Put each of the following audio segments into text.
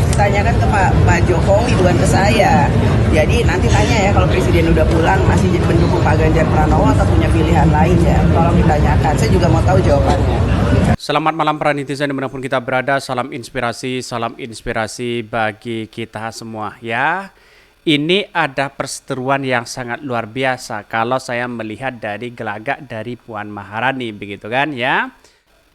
pasti tanyakan ke Pak Jokowi, bukan ke saya. Jadi nanti tanya ya, kalau Presiden udah pulang masih mendukung Pak Ganjar Pranowo atau punya pilihan lain ya. Tolong ditanyakan, saya juga mau tahu jawabannya. Selamat malam para netizen dimanapun kita berada, salam inspirasi bagi kita semua ya. Ini ada perseteruan yang sangat luar biasa kalau saya melihat dari gelagak dari Puan Maharani begitu kan ya.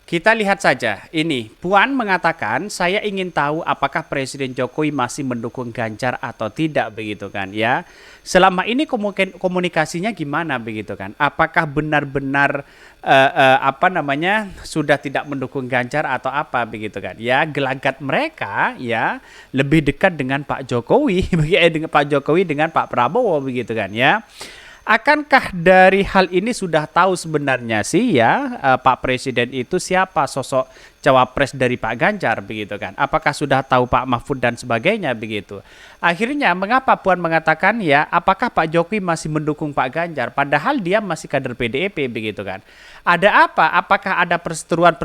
Kita lihat saja ini, Puan mengatakan saya ingin tahu apakah Presiden Jokowi masih mendukung Ganjar atau tidak begitu kan ya. Selama ini komunikasinya gimana begitu kan? Apakah benar-benar sudah tidak mendukung Ganjar atau apa begitu kan? Ya, gelagat mereka ya lebih dekat dengan Pak Jokowi dengan Pak Jokowi dengan Pak Prabowo begitu kan ya. Akankah dari hal ini sudah tahu sebenarnya sih ya Pak Presiden itu siapa sosok cawapres dari Pak Ganjar begitu kan? Apakah sudah tahu Pak Mahfud dan sebagainya begitu? Akhirnya mengapa Puan mengatakan ya apakah Pak Jokowi masih mendukung Pak Ganjar padahal dia masih kader PDIP begitu kan? Ada apa? Apakah ada perseteruan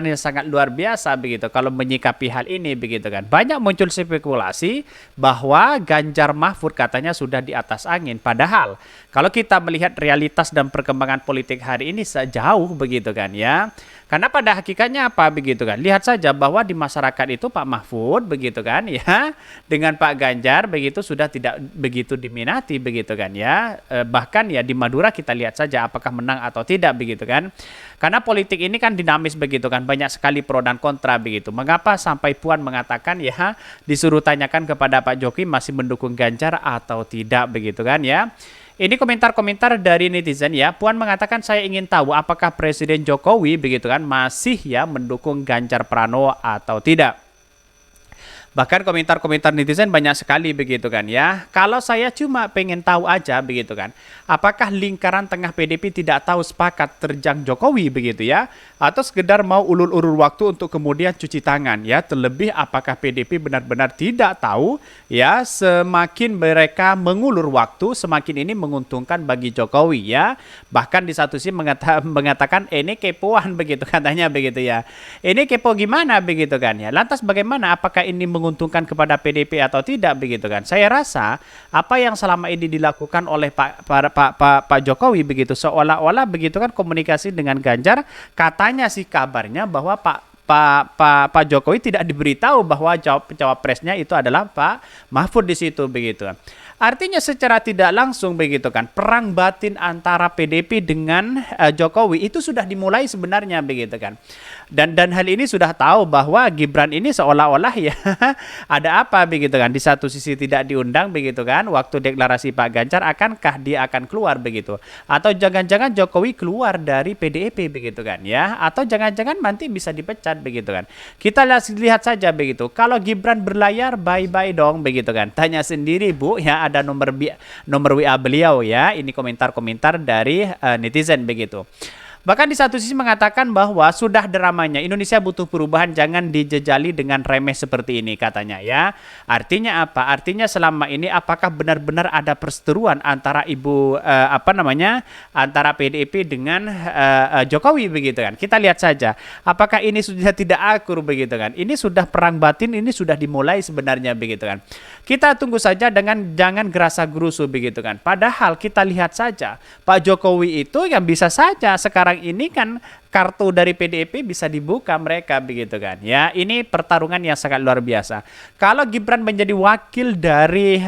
yang sangat luar biasa begitu kalau menyikapi hal ini begitu kan? Banyak muncul spekulasi bahwa Ganjar Mahfud katanya sudah di atas angin padahal kalau kita melihat realitas dan perkembangan politik hari ini sejauh begitu kan ya. Karena pada hakikatnya apa begitu kan. Lihat saja bahwa di masyarakat itu Pak Mahfud begitu kan ya. Dengan Pak Ganjar begitu sudah tidak begitu diminati begitu kan ya. Bahkan ya di Madura kita lihat saja apakah menang atau tidak begitu kan. Karena politik ini kan dinamis begitu kan. Banyak sekali pro dan kontra begitu. Mengapa sampai Puan mengatakan ya disuruh tanyakan kepada Pak Jokowi masih mendukung Ganjar atau tidak begitu kan ya. Ini komentar-komentar dari netizen ya. Puan mengatakan saya ingin tahu apakah Presiden Jokowi begitu kan masih ya mendukung Ganjar Pranowo atau tidak. Bahkan komentar-komentar netizen banyak sekali begitu kan ya. Kalau saya cuma pengen tahu aja begitu kan. Apakah lingkaran tengah PDIP tidak tahu sepakat terjang Jokowi begitu ya. Atau sekedar mau ulur-ulur waktu untuk kemudian cuci tangan ya. Terlebih apakah PDIP benar-benar tidak tahu ya. Semakin mereka mengulur waktu semakin ini menguntungkan bagi Jokowi ya. Bahkan di satu sisi mengatakan ini kepoan begitu katanya begitu ya. Ini kepo gimana begitu kan ya. Lantas bagaimana apakah ini menguntungkan kepada PDIP atau tidak begitu kan? Saya rasa apa yang selama ini dilakukan oleh Pak Jokowi begitu seolah-olah begitu kan komunikasi dengan Ganjar katanya sih kabarnya bahwa Pak Jokowi tidak diberitahu bahwa cawapresnya itu adalah Pak Mahfud di situ begitu. Artinya secara tidak langsung begitu kan perang batin antara PDIP dengan Jokowi itu sudah dimulai sebenarnya begitu kan. Dan hal ini sudah tahu bahwa Gibran ini seolah-olah ya ada apa begitu kan. Di satu sisi tidak diundang begitu kan waktu deklarasi Pak Ganjar akankah dia akan keluar begitu. Atau jangan-jangan Jokowi keluar dari PDIP begitu kan ya. Atau jangan-jangan nanti bisa dipecat begitu kan. Kita lihat saja begitu. Kalau Gibran berlayar bye-bye dong begitu kan. Tanya sendiri Bu ya ada nomor WA beliau ya. Ini komentar-komentar dari netizen begitu. Bahkan di satu sisi mengatakan bahwa sudah dramanya Indonesia butuh perubahan, jangan dijejali dengan remeh seperti ini katanya ya. Artinya apa? Artinya selama ini apakah benar-benar ada perseteruan antara antara PDIP dengan Jokowi begitu kan. Kita lihat saja apakah ini sudah tidak akur begitu kan. Ini sudah perang batin, ini sudah dimulai sebenarnya begitu kan. Kita tunggu saja dengan jangan gerasa gerusu begitu kan. Padahal kita lihat saja Pak Jokowi itu yang bisa saja sekarang ini kan kartu dari PDIP bisa dibuka mereka begitu kan ya. Ini pertarungan yang sangat luar biasa. Kalau Gibran menjadi wakil dari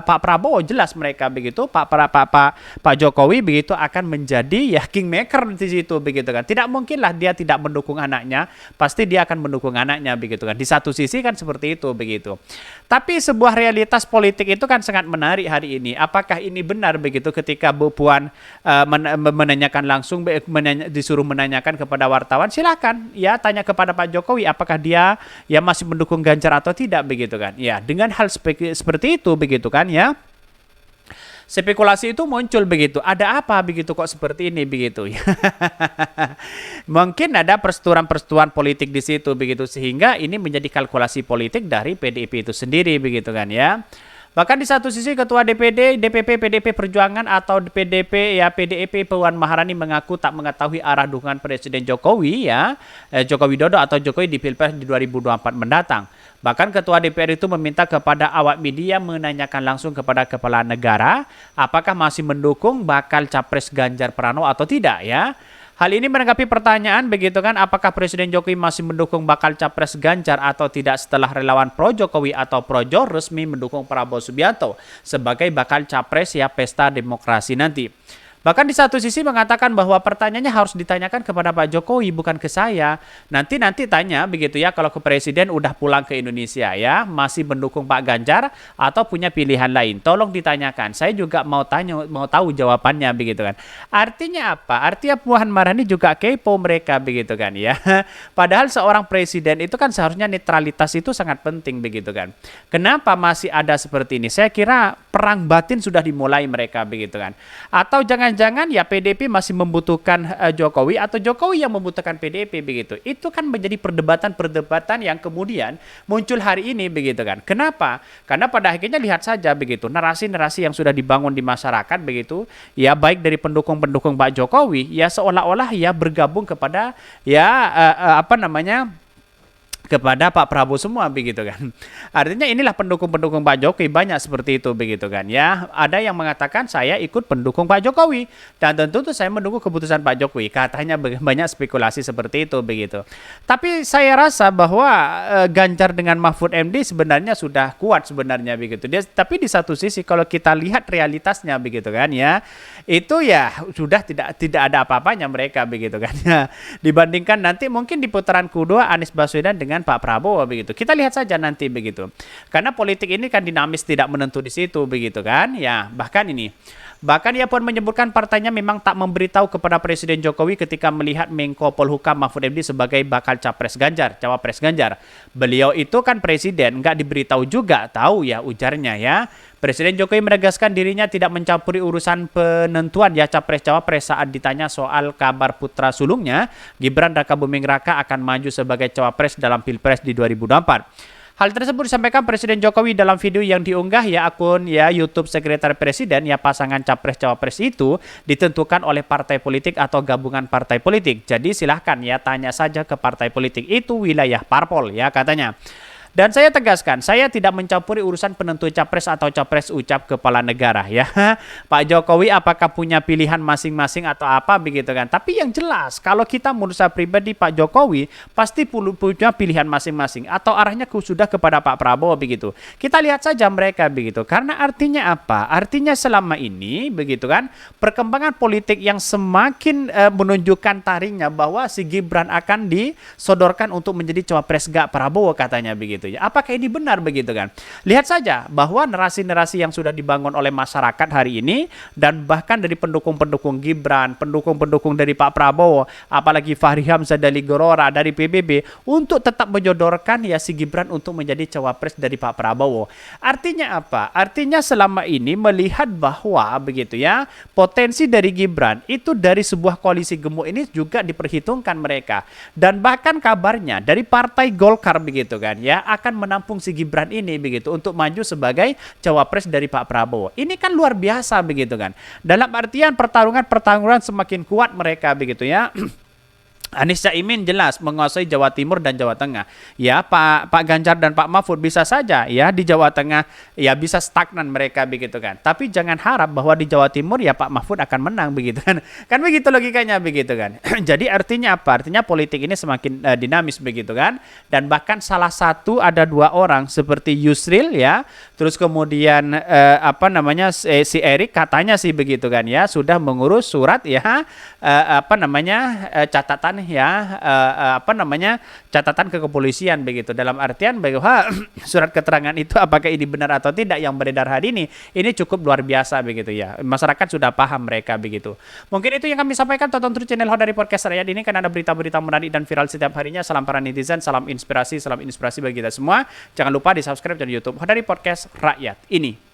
Pak Prabowo jelas mereka begitu Pak Jokowi begitu akan menjadi ya kingmaker di situ begitu kan. Tidak mungkinlah dia tidak mendukung anaknya, pasti dia akan mendukung anaknya begitu kan. Di satu sisi kan seperti itu begitu. Tapi sebuah realitas politik itu kan sangat menarik hari ini. Apakah ini benar begitu ketika Bu Puan menanyakan langsung disuruh menanyakan kepada wartawan, silakan ya tanya kepada Pak Jokowi apakah dia ya masih mendukung Ganjar atau tidak begitu kan. Ya, dengan hal seperti itu begitu kan ya. Spekulasi itu muncul begitu. Ada apa begitu kok seperti ini begitu ya. Mungkin ada perseturuan politik di situ begitu sehingga ini menjadi kalkulasi politik dari PDIP itu sendiri begitu kan ya. Bahkan di satu sisi Ketua DPP PDIP Perjuangan atau PDIP Puan Maharani mengaku tak mengetahui arah dukungan Presiden Jokowi Joko Widodo atau Jokowi di Pilpres di 2024 mendatang. Bahkan Ketua DPR itu meminta kepada awak media menanyakan langsung kepada Kepala Negara apakah masih mendukung bakal Capres Ganjar Pranowo atau tidak ya. Hal ini menanggapi pertanyaan begitu kan, apakah Presiden Jokowi masih mendukung bakal Capres Ganjar atau tidak setelah relawan pro Jokowi atau projo resmi mendukung Prabowo Subianto sebagai bakal Capres ya pesta demokrasi nanti. Bahkan di satu sisi mengatakan bahwa pertanyaannya harus ditanyakan kepada Pak Jokowi, bukan ke saya. Nanti tanya begitu ya, kalau ke Presiden udah pulang ke Indonesia ya, masih mendukung Pak Ganjar atau punya pilihan lain. Tolong ditanyakan. Saya juga mau tahu jawabannya begitu kan. Artinya apa? Artinya Puan Maharani juga kepo mereka begitu kan ya. Padahal seorang presiden itu kan seharusnya netralitas itu sangat penting begitu kan. Kenapa masih ada seperti ini? Saya kira perang batin sudah dimulai mereka begitu kan. Atau jangan ya PDIP masih membutuhkan Jokowi atau Jokowi yang membutuhkan PDIP begitu. Itu kan menjadi perdebatan yang kemudian muncul hari ini begitu kan. Kenapa? Karena pada akhirnya lihat saja begitu narasi-narasi yang sudah dibangun di masyarakat begitu ya, baik dari pendukung-pendukung Pak Jokowi ya seolah-olah ya bergabung kepada ya kepada Pak Prabowo semua begitu kan. Artinya inilah pendukung-pendukung Pak Jokowi banyak seperti itu begitu kan ya. Ada yang mengatakan saya ikut pendukung Pak Jokowi dan tentu saya mendukung keputusan Pak Jokowi. Katanya banyak spekulasi seperti itu begitu. Tapi saya rasa bahwa Ganjar dengan Mahfud MD sebenarnya sudah kuat sebenarnya begitu. Tapi di satu sisi kalau kita lihat realitasnya begitu kan ya, itu ya sudah tidak ada apa-apanya mereka begitu kan ya. Dibandingkan nanti mungkin di putaran kedua Anies Baswedan dengan Pak Prabowo begitu. Kita lihat saja nanti begitu. Karena politik ini kan dinamis, tidak menentu di situ begitu kan. Ya, bahkan ia pun menyebutkan partainya memang tak memberitahu kepada Presiden Jokowi ketika melihat Menko Polhukam Mahfud MD sebagai bakal Cawapres Ganjar. Beliau itu kan presiden, nggak diberitahu juga, tahu ya ujarnya ya. Presiden Jokowi menegaskan dirinya tidak mencampuri urusan penentuan ya Capres-Cawapres saat ditanya soal kabar putra sulungnya, Gibran Rakabuming Raka akan maju sebagai Cawapres dalam Pilpres di 2024. Hal tersebut disampaikan Presiden Jokowi dalam video yang diunggah ya akun ya YouTube Sekretariat Presiden ya, pasangan Capres-Cawapres itu ditentukan oleh partai politik atau gabungan partai politik. Jadi silahkan ya tanya saja ke partai politik, itu wilayah parpol ya katanya. Dan saya tegaskan, saya tidak mencampuri urusan penentu capres atau capres ucap kepala negara ya. Pak Jokowi apakah punya pilihan masing-masing atau apa begitu kan. Tapi yang jelas, kalau kita menurut saya pribadi Pak Jokowi pasti punya pilihan masing-masing atau arahnya sudah kepada Pak Prabowo begitu. Kita lihat saja mereka begitu. Karena artinya apa? Artinya selama ini begitu kan, perkembangan politik yang semakin menunjukkan taringnya bahwa si Gibran akan disodorkan untuk menjadi cawapres gak Prabowo katanya begitu. Apakah ini benar begitu kan? Lihat saja bahwa narasi-narasi yang sudah dibangun oleh masyarakat hari ini dan bahkan dari pendukung-pendukung Gibran, pendukung-pendukung dari Pak Prabowo, apalagi Fahri Hamzah dari Gelora, dari PBB untuk tetap menyodorkan ya si Gibran untuk menjadi cawapres dari Pak Prabowo. Artinya apa? Artinya selama ini melihat bahwa begitu ya, potensi dari Gibran itu dari sebuah koalisi gemuk ini juga diperhitungkan mereka. Dan bahkan kabarnya dari Partai Golkar begitu kan ya, akan menampung si Gibran ini begitu untuk maju sebagai cawapres dari Pak Prabowo. Ini kan luar biasa begitu kan. Dalam artian pertarungan semakin kuat mereka begitu ya. Anies Caimin jelas menguasai Jawa Timur dan Jawa Tengah. Ya, Pak Ganjar dan Pak Mahfud bisa saja ya di Jawa Tengah ya bisa stagnan mereka begitu kan. Tapi jangan harap bahwa di Jawa Timur ya Pak Mahfud akan menang begitu kan. Kan begitu logikanya begitu kan. Jadi artinya apa? Artinya politik ini semakin dinamis begitu kan. Dan bahkan salah satu ada dua orang seperti Yusril ya. Terus kemudian si Erik katanya sih begitu kan ya, sudah mengurus surat ya catatan ya catatan ke kepolisian begitu, dalam artian bahwa surat keterangan itu apakah ini benar atau tidak yang beredar hari ini cukup luar biasa begitu ya, masyarakat sudah paham mereka begitu. Mungkin itu yang kami sampaikan. Tonton terus channel Hodari Podcast Rakyat ini, kan ada berita-berita menarik dan viral setiap harinya. Salam para netizen, salam inspirasi bagi kita semua. Jangan lupa di subscribe channel YouTube Hodari Podcast Rakyat ini.